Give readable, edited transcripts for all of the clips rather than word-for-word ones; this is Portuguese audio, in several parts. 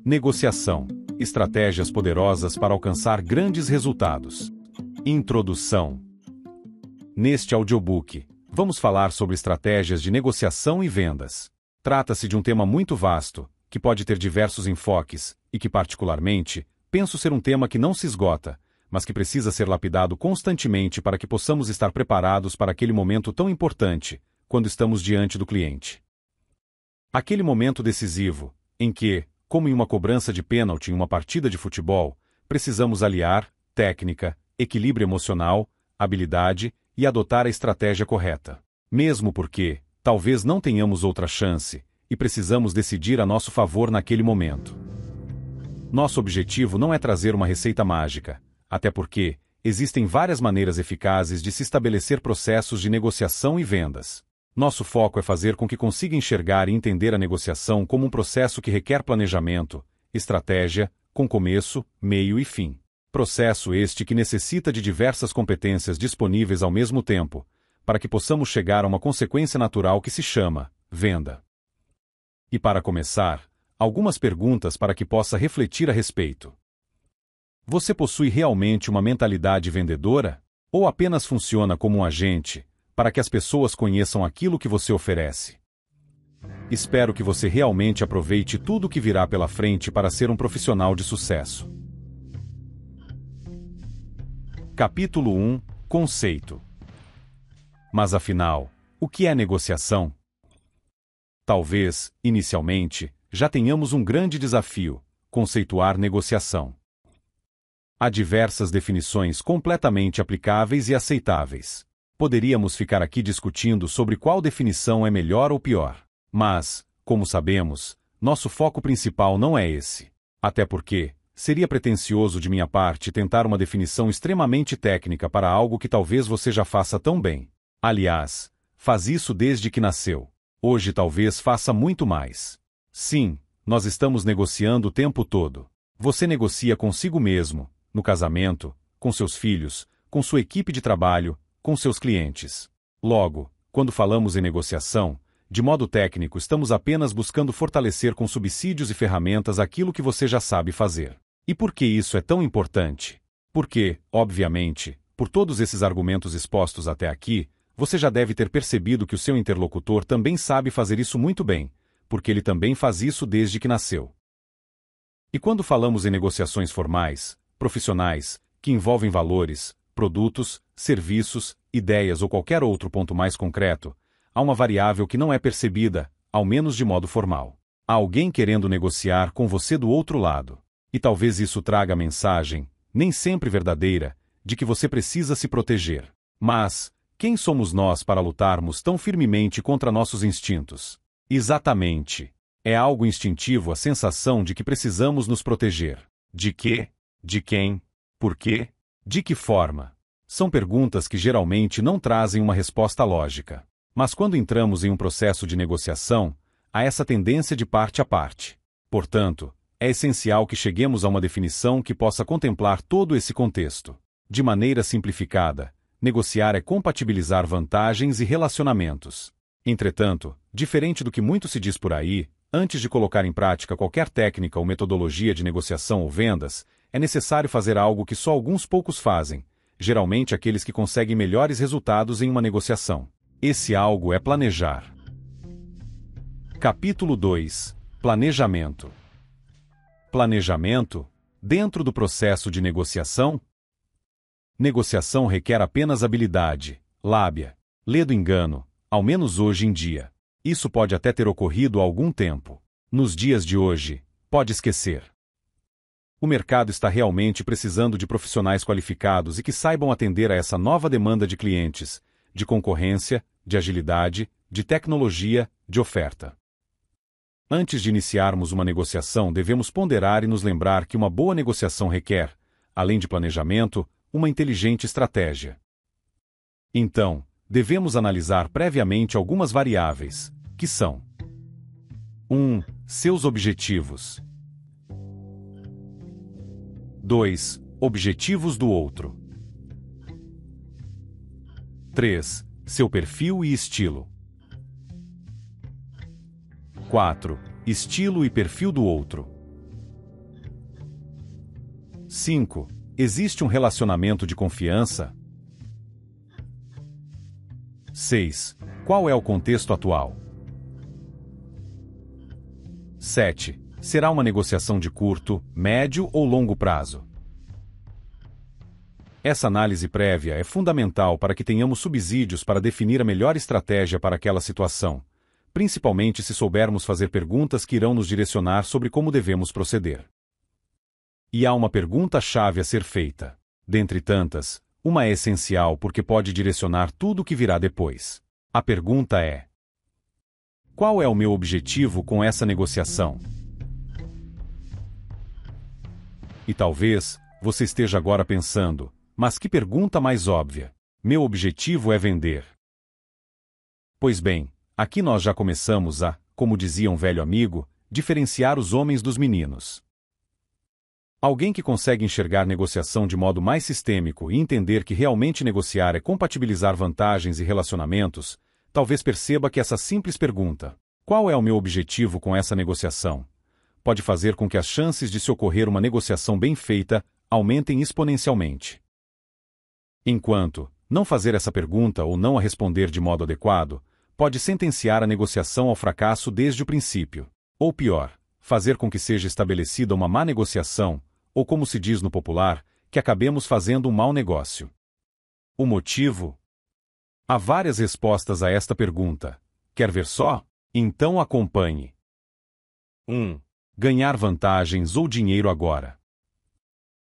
Negociação. Estratégias poderosas para alcançar grandes resultados. Introdução. Neste audiobook, vamos falar sobre estratégias de negociação e vendas. Trata-se de um tema muito vasto, que pode ter diversos enfoques, e que particularmente, penso ser um tema que não se esgota, mas que precisa ser lapidado constantemente para que possamos estar preparados para aquele momento tão importante, quando estamos diante do cliente. Aquele momento decisivo, em que, como em uma cobrança de pênalti em uma partida de futebol, precisamos aliar técnica, equilíbrio emocional, habilidade e adotar a estratégia correta. Mesmo porque, talvez não tenhamos outra chance, e precisamos decidir a nosso favor naquele momento. Nosso objetivo não é trazer uma receita mágica, até porque existem várias maneiras eficazes de se estabelecer processos de negociação e vendas. Nosso foco é fazer com que consiga enxergar e entender a negociação como um processo que requer planejamento, estratégia, com começo, meio e fim. Processo este que necessita de diversas competências disponíveis ao mesmo tempo, para que possamos chegar a uma consequência natural que se chama venda. E para começar, algumas perguntas para que possa refletir a respeito. Você possui realmente uma mentalidade vendedora? Ou apenas funciona como um agente, para que as pessoas conheçam aquilo que você oferece? Espero que você realmente aproveite tudo o que virá pela frente para ser um profissional de sucesso. Capítulo 1 – Conceito. Mas afinal, o que é negociação? Talvez, inicialmente, já tenhamos um grande desafio: conceituar negociação. Há diversas definições completamente aplicáveis e aceitáveis. Poderíamos ficar aqui discutindo sobre qual definição é melhor ou pior. Mas, como sabemos, nosso foco principal não é esse. Até porque, seria pretensioso de minha parte tentar uma definição extremamente técnica para algo que talvez você já faça tão bem. Aliás, faz isso desde que nasceu. Hoje talvez faça muito mais. Sim, nós estamos negociando o tempo todo. Você negocia consigo mesmo, no casamento, com seus filhos, com sua equipe de trabalho, com seus clientes. Logo, quando falamos em negociação, de modo técnico estamos apenas buscando fortalecer com subsídios e ferramentas aquilo que você já sabe fazer. E por que isso é tão importante? Porque, obviamente, por todos esses argumentos expostos até aqui, você já deve ter percebido que o seu interlocutor também sabe fazer isso muito bem, porque ele também faz isso desde que nasceu. E quando falamos em negociações formais, profissionais, que envolvem valores, produtos, serviços, ideias ou qualquer outro ponto mais concreto, há uma variável que não é percebida, ao menos de modo formal. Há alguém querendo negociar com você do outro lado. E talvez isso traga a mensagem, nem sempre verdadeira, de que você precisa se proteger. Mas, quem somos nós para lutarmos tão firmemente contra nossos instintos? Exatamente. É algo instintivo a sensação de que precisamos nos proteger. De quê? De quem? Por quê? De que forma? São perguntas que geralmente não trazem uma resposta lógica. Mas quando entramos em um processo de negociação, há essa tendência de parte a parte. Portanto, é essencial que cheguemos a uma definição que possa contemplar todo esse contexto. De maneira simplificada, negociar é compatibilizar vantagens e relacionamentos. Entretanto, diferente do que muito se diz por aí, antes de colocar em prática qualquer técnica ou metodologia de negociação ou vendas, é necessário fazer algo que só alguns poucos fazem, geralmente aqueles que conseguem melhores resultados em uma negociação. Esse algo é planejar. Capítulo 2 – Planejamento. Planejamento, dentro do processo de negociação? Negociação requer apenas habilidade, lábia, ledo engano, ao menos hoje em dia. Isso pode até ter ocorrido há algum tempo. Nos dias de hoje, pode esquecer. O mercado está realmente precisando de profissionais qualificados e que saibam atender a essa nova demanda de clientes, de concorrência, de agilidade, de tecnologia, de oferta. Antes de iniciarmos uma negociação, devemos ponderar e nos lembrar que uma boa negociação requer, além de planejamento, uma inteligente estratégia. Então, devemos analisar previamente algumas variáveis, que são: 1. Seus objetivos. 2. Objetivos do outro. 3. Seu perfil e estilo. 4. Estilo e perfil do outro. 5. Existe um relacionamento de confiança? 6. Qual é o contexto atual? 7. Será uma negociação de curto, médio ou longo prazo? Essa análise prévia é fundamental para que tenhamos subsídios para definir a melhor estratégia para aquela situação, principalmente se soubermos fazer perguntas que irão nos direcionar sobre como devemos proceder. E há uma pergunta-chave a ser feita. Dentre tantas, uma é essencial porque pode direcionar tudo o que virá depois. A pergunta é: qual é o meu objetivo com essa negociação? E talvez você esteja agora pensando, mas que pergunta mais óbvia? Meu objetivo é vender. Pois bem, aqui nós já começamos a, como dizia um velho amigo, diferenciar os homens dos meninos. Alguém que consegue enxergar negociação de modo mais sistêmico e entender que realmente negociar é compatibilizar vantagens e relacionamentos, talvez perceba que essa simples pergunta, qual é o meu objetivo com essa negociação, pode fazer com que as chances de se ocorrer uma negociação bem feita aumentem exponencialmente. Enquanto, não fazer essa pergunta ou não a responder de modo adequado, pode sentenciar a negociação ao fracasso desde o princípio. Ou pior, fazer com que seja estabelecida uma má negociação, ou como se diz no popular, que acabemos fazendo um mau negócio. O motivo? Há várias respostas a esta pergunta. Quer ver só? Então acompanhe. 1. Ganhar vantagens ou dinheiro agora.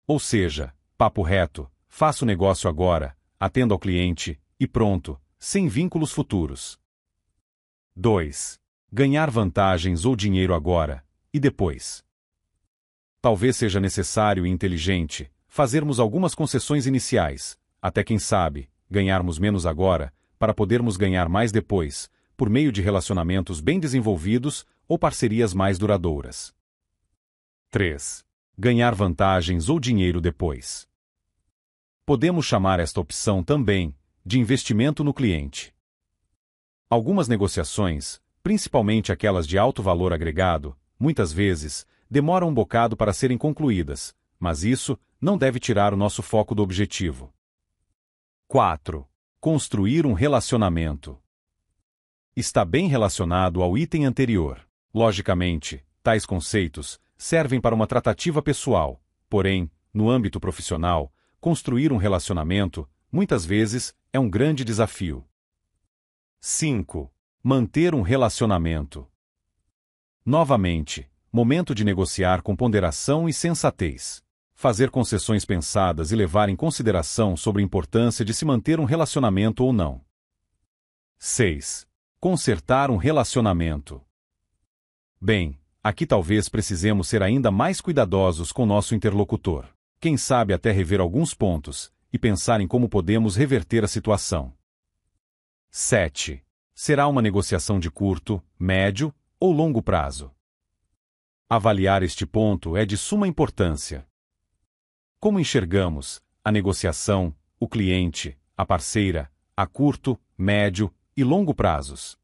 Ou seja, papo reto, faça o negócio agora, atenda ao cliente, e pronto, sem vínculos futuros. 2. Ganhar vantagens ou dinheiro agora, e depois. Talvez seja necessário e inteligente fazermos algumas concessões iniciais, até quem sabe, ganharmos menos agora, para podermos ganhar mais depois, por meio de relacionamentos bem desenvolvidos ou parcerias mais duradouras. 3. Ganhar vantagens ou dinheiro depois. Podemos chamar esta opção também de investimento no cliente. Algumas negociações, principalmente aquelas de alto valor agregado, muitas vezes, demoram um bocado para serem concluídas, mas isso não deve tirar o nosso foco do objetivo. 4. Construir um relacionamento. Está bem relacionado ao item anterior. Logicamente, tais conceitos servem para uma tratativa pessoal, porém, no âmbito profissional, construir um relacionamento, muitas vezes, é um grande desafio. 5. Manter um relacionamento. Novamente, momento de negociar com ponderação e sensatez. Fazer concessões pensadas e levar em consideração sobre a importância de se manter um relacionamento ou não. 6. Consertar um relacionamento. Bem, aqui talvez precisemos ser ainda mais cuidadosos com nosso interlocutor. Quem sabe até rever alguns pontos e pensar em como podemos reverter a situação. 7. Será uma negociação de curto, médio ou longo prazo? Avaliar este ponto é de suma importância. Como enxergamos a negociação, o cliente, a parceira, a curto, médio e longo prazos?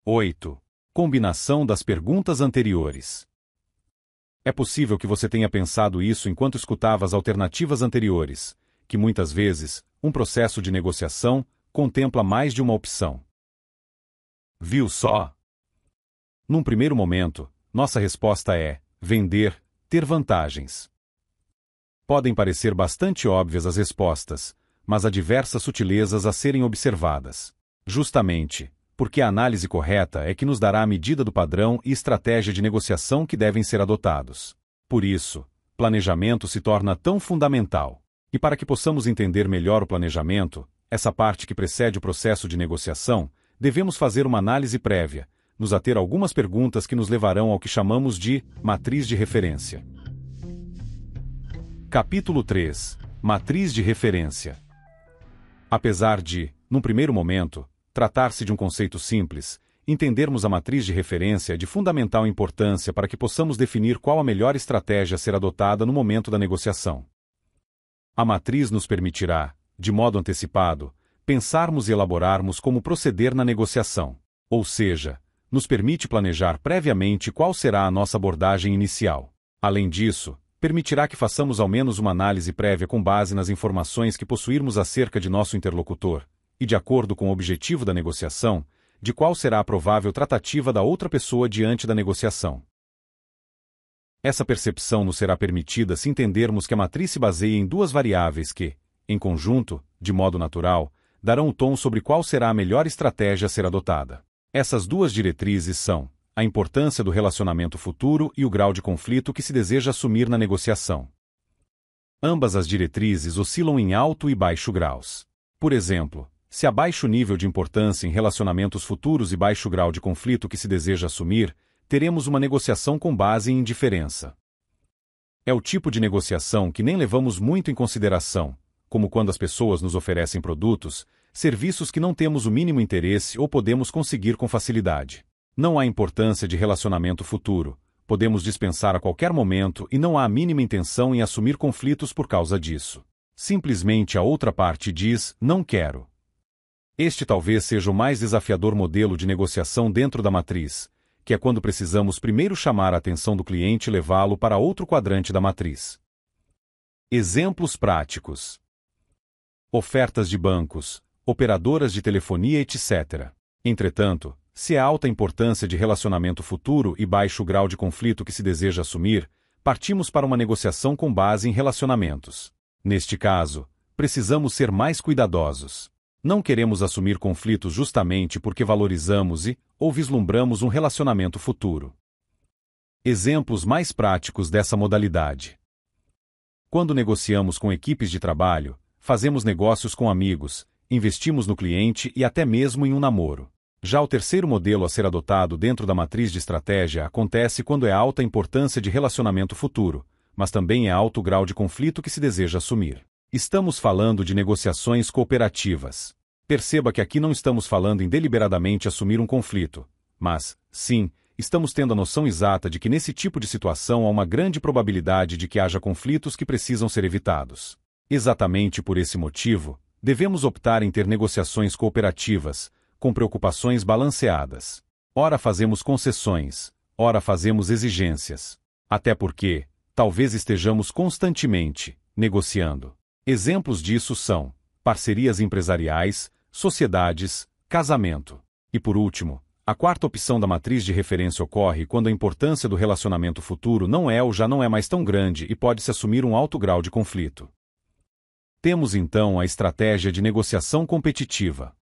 8. Combinação das perguntas anteriores. É possível que você tenha pensado isso enquanto escutava as alternativas anteriores, que muitas vezes, um processo de negociação contempla mais de uma opção. Viu só? Num primeiro momento, nossa resposta é vender, ter vantagens. Podem parecer bastante óbvias as respostas, mas há diversas sutilezas a serem observadas. Justamente, porque a análise correta é que nos dará a medida do padrão e estratégia de negociação que devem ser adotados. Por isso, planejamento se torna tão fundamental. E para que possamos entender melhor o planejamento, essa parte que precede o processo de negociação, devemos fazer uma análise prévia, nos ater a algumas perguntas que nos levarão ao que chamamos de matriz de referência. Capítulo 3. Matriz de referência. Apesar de, num primeiro momento, tratar-se de um conceito simples, entendermos a matriz de referência é de fundamental importância para que possamos definir qual a melhor estratégia a ser adotada no momento da negociação. A matriz nos permitirá, de modo antecipado, pensarmos e elaborarmos como proceder na negociação, ou seja, nos permite planejar previamente qual será a nossa abordagem inicial. Além disso, permitirá que façamos ao menos uma análise prévia com base nas informações que possuirmos acerca de nosso interlocutor, e de acordo com o objetivo da negociação, de qual será a provável tratativa da outra pessoa diante da negociação. Essa percepção nos será permitida se entendermos que a matriz se baseia em duas variáveis que, em conjunto, de modo natural, darão o tom sobre qual será a melhor estratégia a ser adotada. Essas duas diretrizes são a importância do relacionamento futuro e o grau de conflito que se deseja assumir na negociação. Ambas as diretrizes oscilam em alto e baixo graus. Por exemplo, se há baixo nível de importância em relacionamentos futuros e baixo grau de conflito que se deseja assumir, teremos uma negociação com base em indiferença. É o tipo de negociação que nem levamos muito em consideração, como quando as pessoas nos oferecem produtos, serviços que não temos o mínimo interesse ou podemos conseguir com facilidade. Não há importância de relacionamento futuro, podemos dispensar a qualquer momento e não há a mínima intenção em assumir conflitos por causa disso. Simplesmente a outra parte diz, não quero. Este talvez seja o mais desafiador modelo de negociação dentro da matriz, que é quando precisamos primeiro chamar a atenção do cliente e levá-lo para outro quadrante da matriz. Exemplos práticos. Ofertas de bancos, operadoras de telefonia, etc. Entretanto, se há alta importância de relacionamento futuro e baixo grau de conflito que se deseja assumir, partimos para uma negociação com base em relacionamentos. Neste caso, precisamos ser mais cuidadosos. Não queremos assumir conflitos justamente porque valorizamos ou vislumbramos um relacionamento futuro. Exemplos mais práticos dessa modalidade. Quando negociamos com equipes de trabalho, fazemos negócios com amigos, investimos no cliente e até mesmo em um namoro. Já o terceiro modelo a ser adotado dentro da matriz de estratégia acontece quando é alta a importância de relacionamento futuro, mas também é alto o grau de conflito que se deseja assumir. Estamos falando de negociações cooperativas. Perceba que aqui não estamos falando em deliberadamente assumir um conflito, mas, sim, estamos tendo a noção exata de que nesse tipo de situação há uma grande probabilidade de que haja conflitos que precisam ser evitados. Exatamente por esse motivo, devemos optar em ter negociações cooperativas, com preocupações balanceadas. Ora fazemos concessões, ora fazemos exigências. Até porque, talvez estejamos constantemente negociando. Exemplos disso são parcerias empresariais, sociedades, casamento. E por último, a quarta opção da matriz de referência ocorre quando a importância do relacionamento futuro não é ou já não é mais tão grande e pode-se assumir um alto grau de conflito. Temos então a estratégia de negociação competitiva.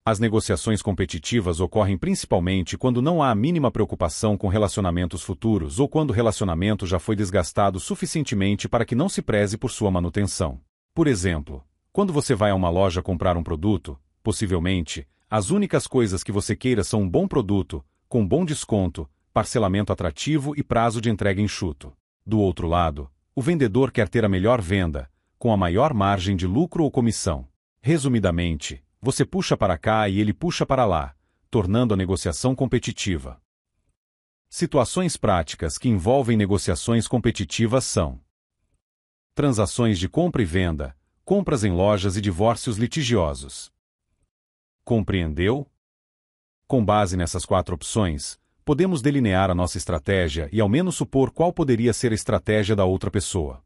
As negociações competitivas ocorrem principalmente quando não há a mínima preocupação com relacionamentos futuros ou quando o relacionamento já foi desgastado suficientemente para que não se preze por sua manutenção. Por exemplo, quando você vai a uma loja comprar um produto, possivelmente, as únicas coisas que você queira são um bom produto, com bom desconto, parcelamento atrativo e prazo de entrega enxuto. Do outro lado, o vendedor quer ter a melhor venda, com a maior margem de lucro ou comissão. Resumidamente, você puxa para cá e ele puxa para lá, tornando a negociação competitiva. Situações práticas que envolvem negociações competitivas são transações de compra e venda, compras em lojas e divórcios litigiosos. Compreendeu? Com base nessas quatro opções, podemos delinear a nossa estratégia e ao menos supor qual poderia ser a estratégia da outra pessoa.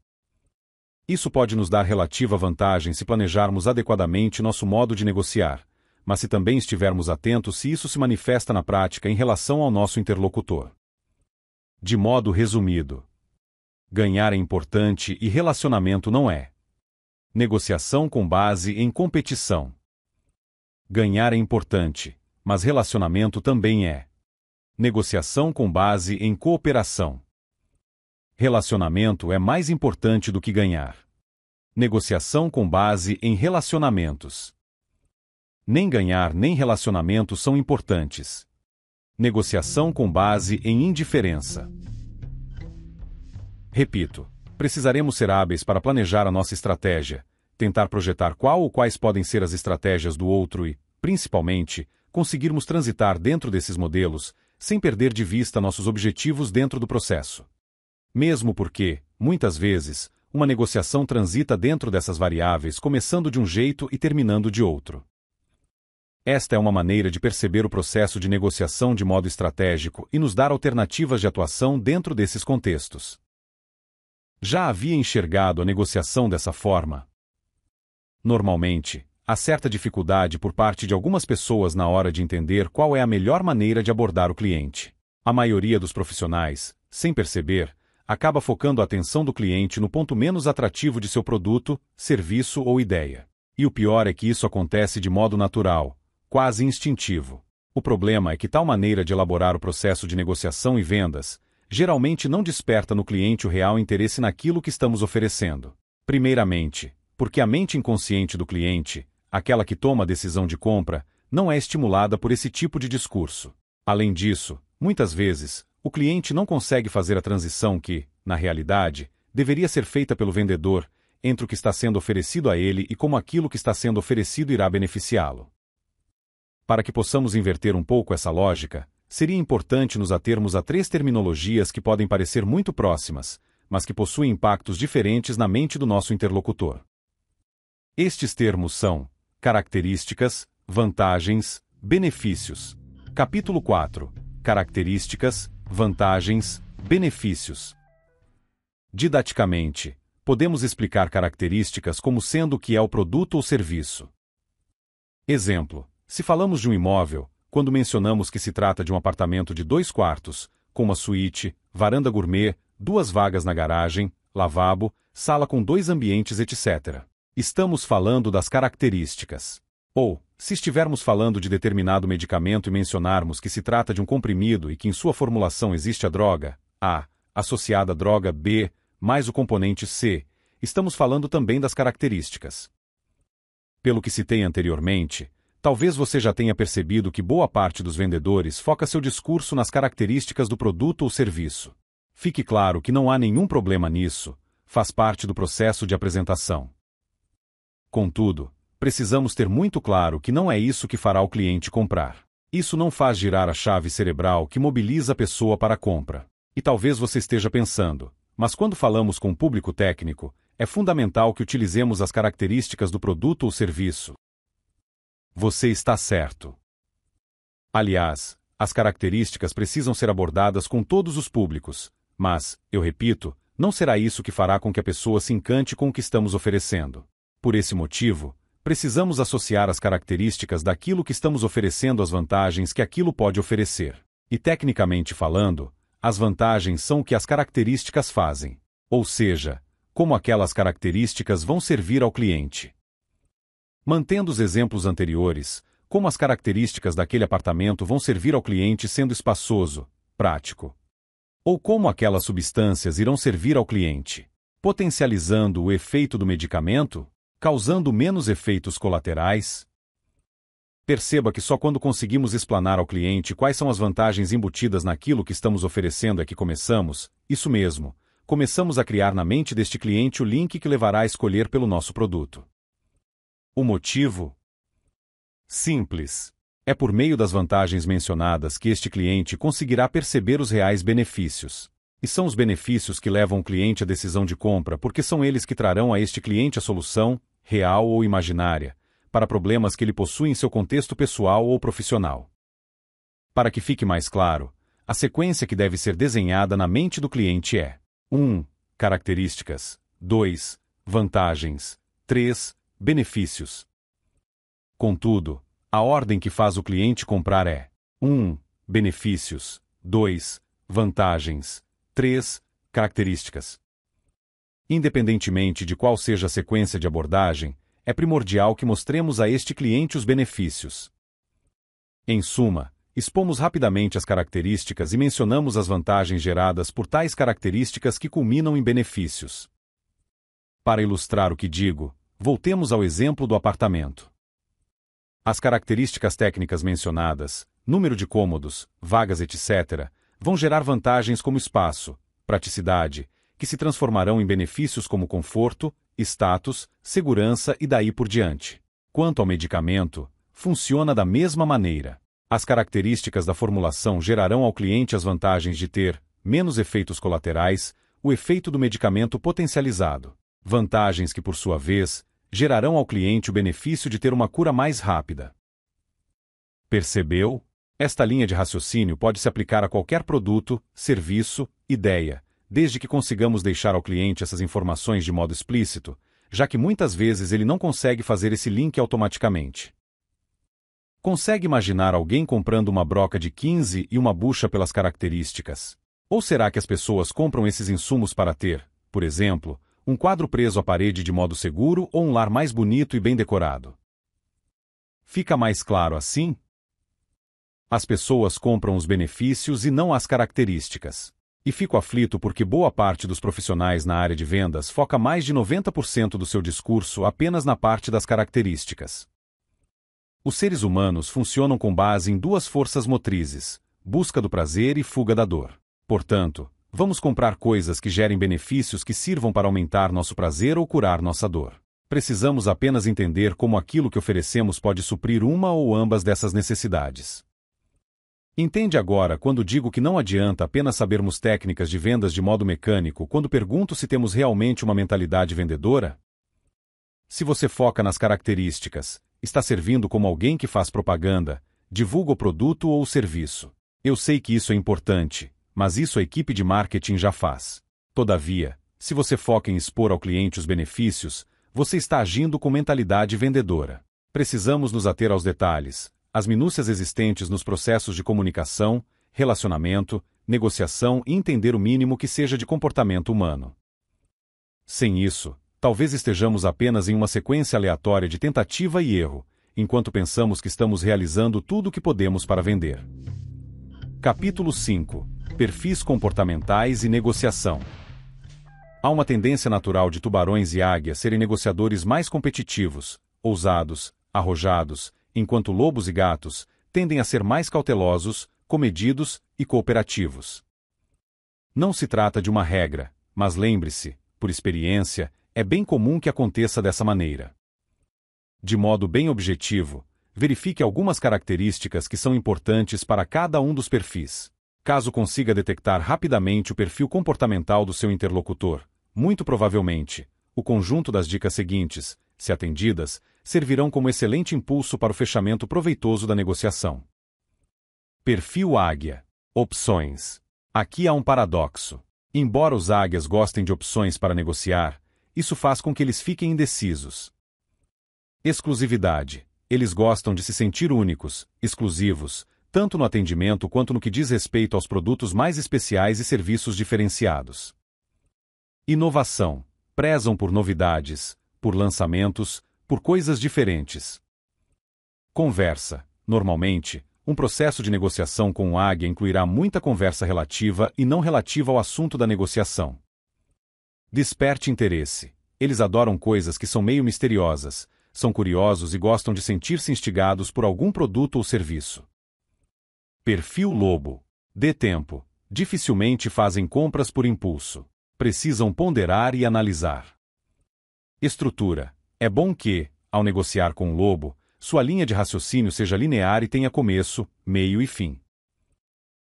Isso pode nos dar relativa vantagem se planejarmos adequadamente nosso modo de negociar, mas se também estivermos atentos se isso se manifesta na prática em relação ao nosso interlocutor. De modo resumido, ganhar é importante e relacionamento não é. Negociação com base em competição. Ganhar é importante, mas relacionamento também é. Negociação com base em cooperação. Relacionamento é mais importante do que ganhar. Negociação com base em relacionamentos. Nem ganhar nem relacionamento são importantes. Negociação com base em indiferença. Repito, precisaremos ser hábeis para planejar a nossa estratégia, tentar projetar qual ou quais podem ser as estratégias do outro e, principalmente, conseguirmos transitar dentro desses modelos, sem perder de vista nossos objetivos dentro do processo. Mesmo porque, muitas vezes, uma negociação transita dentro dessas variáveis começando de um jeito e terminando de outro. Esta é uma maneira de perceber o processo de negociação de modo estratégico e nos dar alternativas de atuação dentro desses contextos. Já havia enxergado a negociação dessa forma? Normalmente, há certa dificuldade por parte de algumas pessoas na hora de entender qual é a melhor maneira de abordar o cliente. A maioria dos profissionais, sem perceber, acaba focando a atenção do cliente no ponto menos atrativo de seu produto, serviço ou ideia. E o pior é que isso acontece de modo natural, quase instintivo. O problema é que tal maneira de elaborar o processo de negociação e vendas geralmente não desperta no cliente o real interesse naquilo que estamos oferecendo. Primeiramente, porque a mente inconsciente do cliente, aquela que toma a decisão de compra, não é estimulada por esse tipo de discurso. Além disso, muitas vezes, o cliente não consegue fazer a transição que, na realidade, deveria ser feita pelo vendedor entre o que está sendo oferecido a ele e como aquilo que está sendo oferecido irá beneficiá-lo. Para que possamos inverter um pouco essa lógica, seria importante nos atermos a 3 terminologias que podem parecer muito próximas, mas que possuem impactos diferentes na mente do nosso interlocutor. Estes termos são características, vantagens, benefícios. Capítulo 4. Características, vantagens, benefícios. Didaticamente, podemos explicar características como sendo o que é o produto ou serviço. Exemplo: se falamos de um imóvel, quando mencionamos que se trata de um apartamento de 2 quartos, com uma suíte, varanda gourmet, 2 vagas na garagem, lavabo, sala com 2 ambientes, etc. Estamos falando das características. Ou, se estivermos falando de determinado medicamento e mencionarmos que se trata de um comprimido e que em sua formulação existe a droga A, associada à droga B, mais o componente C, estamos falando também das características. Pelo que citei anteriormente, talvez você já tenha percebido que boa parte dos vendedores foca seu discurso nas características do produto ou serviço. Fique claro que não há nenhum problema nisso, faz parte do processo de apresentação. Contudo, precisamos ter muito claro que não é isso que fará o cliente comprar. Isso não faz girar a chave cerebral que mobiliza a pessoa para a compra. E talvez você esteja pensando, mas quando falamos com o público técnico, é fundamental que utilizemos as características do produto ou serviço. Você está certo. Aliás, as características precisam ser abordadas com todos os públicos, mas, eu repito, não será isso que fará com que a pessoa se encante com o que estamos oferecendo. Por esse motivo, precisamos associar as características daquilo que estamos oferecendo às vantagens que aquilo pode oferecer. E tecnicamente falando, as vantagens são o que as características fazem, ou seja, como aquelas características vão servir ao cliente. Mantendo os exemplos anteriores, como as características daquele apartamento vão servir ao cliente sendo espaçoso, prático. Ou como aquelas substâncias irão servir ao cliente, potencializando o efeito do medicamento, causando menos efeitos colaterais. Perceba que só quando conseguimos explanar ao cliente quais são as vantagens embutidas naquilo que estamos oferecendo é que começamos, isso mesmo, começamos a criar na mente deste cliente o link que levará a escolher pelo nosso produto. O motivo? Simples. É por meio das vantagens mencionadas que este cliente conseguirá perceber os reais benefícios. E são os benefícios que levam o cliente à decisão de compra porque são eles que trarão a este cliente a solução, real ou imaginária, para problemas que ele possui em seu contexto pessoal ou profissional. Para que fique mais claro, a sequência que deve ser desenhada na mente do cliente é 1. Características. 2. Vantagens. 3. Benefícios. Contudo, a ordem que faz o cliente comprar é 1. Benefícios. 2. Vantagens. 3. Características. Independentemente de qual seja a sequência de abordagem, é primordial que mostremos a este cliente os benefícios. Em suma, expomos rapidamente as características e mencionamos as vantagens geradas por tais características que culminam em benefícios. Para ilustrar o que digo, voltemos ao exemplo do apartamento. As características técnicas mencionadas, número de cômodos, vagas, etc., vão gerar vantagens como espaço, praticidade, que se transformarão em benefícios como conforto, status, segurança e daí por diante. Quanto ao medicamento, funciona da mesma maneira. As características da formulação gerarão ao cliente as vantagens de ter menos efeitos colaterais, o efeito do medicamento potencializado. Vantagens que, por sua vez, gerarão ao cliente o benefício de ter uma cura mais rápida. Percebeu? Esta linha de raciocínio pode se aplicar a qualquer produto, serviço, ideia, desde que consigamos deixar ao cliente essas informações de modo explícito, já que muitas vezes ele não consegue fazer esse link automaticamente. Consegue imaginar alguém comprando uma broca de 15 e uma bucha pelas características? Ou será que as pessoas compram esses insumos para ter, por exemplo, um quadro preso à parede de modo seguro ou um lar mais bonito e bem decorado? Fica mais claro assim? As pessoas compram os benefícios e não as características. E fico aflito porque boa parte dos profissionais na área de vendas foca mais de 90% do seu discurso apenas na parte das características. Os seres humanos funcionam com base em duas forças motrizes: busca do prazer e fuga da dor. Portanto, vamos comprar coisas que gerem benefícios que sirvam para aumentar nosso prazer ou curar nossa dor. Precisamos apenas entender como aquilo que oferecemos pode suprir uma ou ambas dessas necessidades. Entende agora quando digo que não adianta apenas sabermos técnicas de vendas de modo mecânico quando pergunto se temos realmente uma mentalidade vendedora? Se você foca nas características, está servindo como alguém que faz propaganda, divulga o produto ou o serviço. Eu sei que isso é importante, mas isso a equipe de marketing já faz. Todavia, se você foca em expor ao cliente os benefícios, você está agindo com mentalidade vendedora. Precisamos nos ater aos detalhes, às minúcias existentes nos processos de comunicação, relacionamento, negociação e entender o mínimo que seja de comportamento humano. Sem isso, talvez estejamos apenas em uma sequência aleatória de tentativa e erro, enquanto pensamos que estamos realizando tudo o que podemos para vender. Capítulo 5. Perfis comportamentais e negociação. Há uma tendência natural de tubarões e águias serem negociadores mais competitivos, ousados, arrojados, enquanto lobos e gatos tendem a ser mais cautelosos, comedidos e cooperativos. Não se trata de uma regra, mas lembre-se, por experiência, é bem comum que aconteça dessa maneira. De modo bem objetivo, verifique algumas características que são importantes para cada um dos perfis. Caso consiga detectar rapidamente o perfil comportamental do seu interlocutor, muito provavelmente, o conjunto das dicas seguintes, se atendidas, servirão como excelente impulso para o fechamento proveitoso da negociação. Perfil águia. Opções. Aqui há um paradoxo. Embora os águias gostem de opções para negociar, isso faz com que eles fiquem indecisos. Exclusividade. Eles gostam de se sentir únicos, exclusivos, tanto no atendimento quanto no que diz respeito aos produtos mais especiais e serviços diferenciados. Inovação. Prezam por novidades, por lançamentos, por coisas diferentes. Conversa. Normalmente, um processo de negociação com um águia incluirá muita conversa relativa e não relativa ao assunto da negociação. Desperte interesse. Eles adoram coisas que são meio misteriosas, são curiosos e gostam de sentir-se instigados por algum produto ou serviço. Perfil lobo. Dê tempo. Dificilmente fazem compras por impulso. Precisam ponderar e analisar. Estrutura. É bom que, ao negociar com um lobo, sua linha de raciocínio seja linear e tenha começo, meio e fim.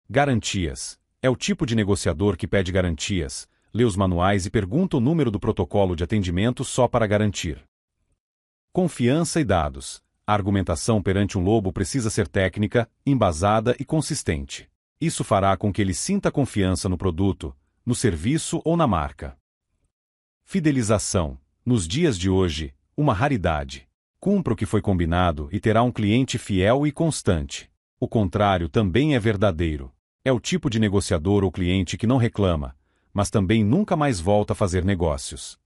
Garantias. É o tipo de negociador que pede garantias, lê os manuais e pergunta o número do protocolo de atendimento só para garantir. Confiança e dados. A argumentação perante um lobo precisa ser técnica, embasada e consistente. Isso fará com que ele sinta confiança no produto, no serviço ou na marca. Fidelização. Nos dias de hoje, uma raridade. Cumpra o que foi combinado e terá um cliente fiel e constante. O contrário também é verdadeiro. É o tipo de negociador ou cliente que não reclama, mas também nunca mais volta a fazer negócios.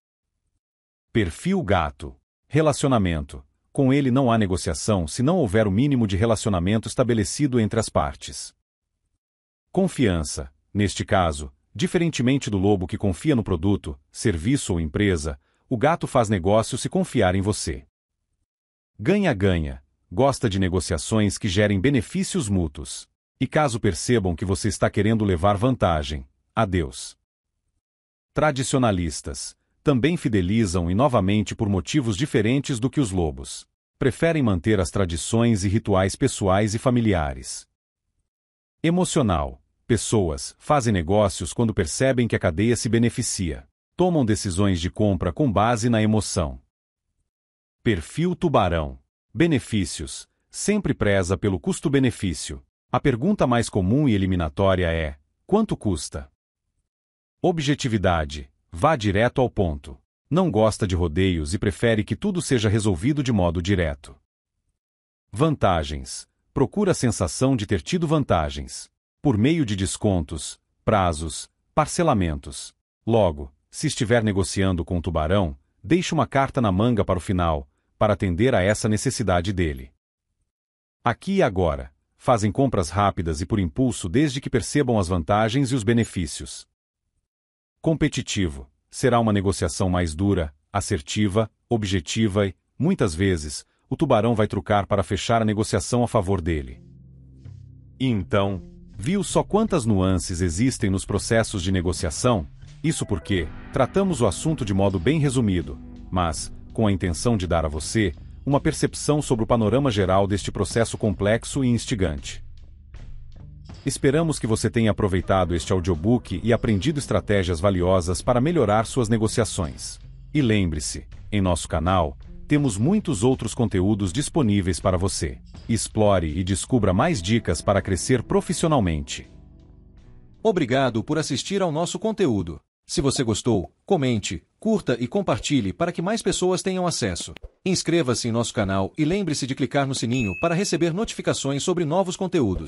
Perfil gato. Relacionamento. Com ele não há negociação se não houver o mínimo de relacionamento estabelecido entre as partes. Confiança. Neste caso, diferentemente do lobo que confia no produto, serviço ou empresa, o gato faz negócio se confiar em você. Ganha-ganha. Gosta de negociações que gerem benefícios mútuos. E caso percebam que você está querendo levar vantagem, adeus. Tradicionalistas. Também fidelizam e novamente por motivos diferentes do que os lobos. Preferem manter as tradições e rituais pessoais e familiares. Emocional. Pessoas fazem negócios quando percebem que a cadeia se beneficia. Tomam decisões de compra com base na emoção. Perfil tubarão. Benefícios. Sempre preza pelo custo-benefício. A pergunta mais comum e eliminatória é: quanto custa? Objetividade. Vá direto ao ponto. Não gosta de rodeios e prefere que tudo seja resolvido de modo direto. Vantagens. Procura a sensação de ter tido vantagens. Por meio de descontos, prazos, parcelamentos. Logo, se estiver negociando com o tubarão, deixe uma carta na manga para o final, para atender a essa necessidade dele. Aqui e agora. Fazem compras rápidas e por impulso desde que percebam as vantagens e os benefícios. Competitivo. Será uma negociação mais dura, assertiva, objetiva e, muitas vezes, o tubarão vai trucar para fechar a negociação a favor dele. E então, viu só quantas nuances existem nos processos de negociação? Isso porque tratamos o assunto de modo bem resumido, mas com a intenção de dar a você uma percepção sobre o panorama geral deste processo complexo e instigante. Esperamos que você tenha aproveitado este audiobook e aprendido estratégias valiosas para melhorar suas negociações. E lembre-se, em nosso canal, temos muitos outros conteúdos disponíveis para você. Explore e descubra mais dicas para crescer profissionalmente. Obrigado por assistir ao nosso conteúdo. Se você gostou, comente, curta e compartilhe para que mais pessoas tenham acesso. Inscreva-se em nosso canal e lembre-se de clicar no sininho para receber notificações sobre novos conteúdos.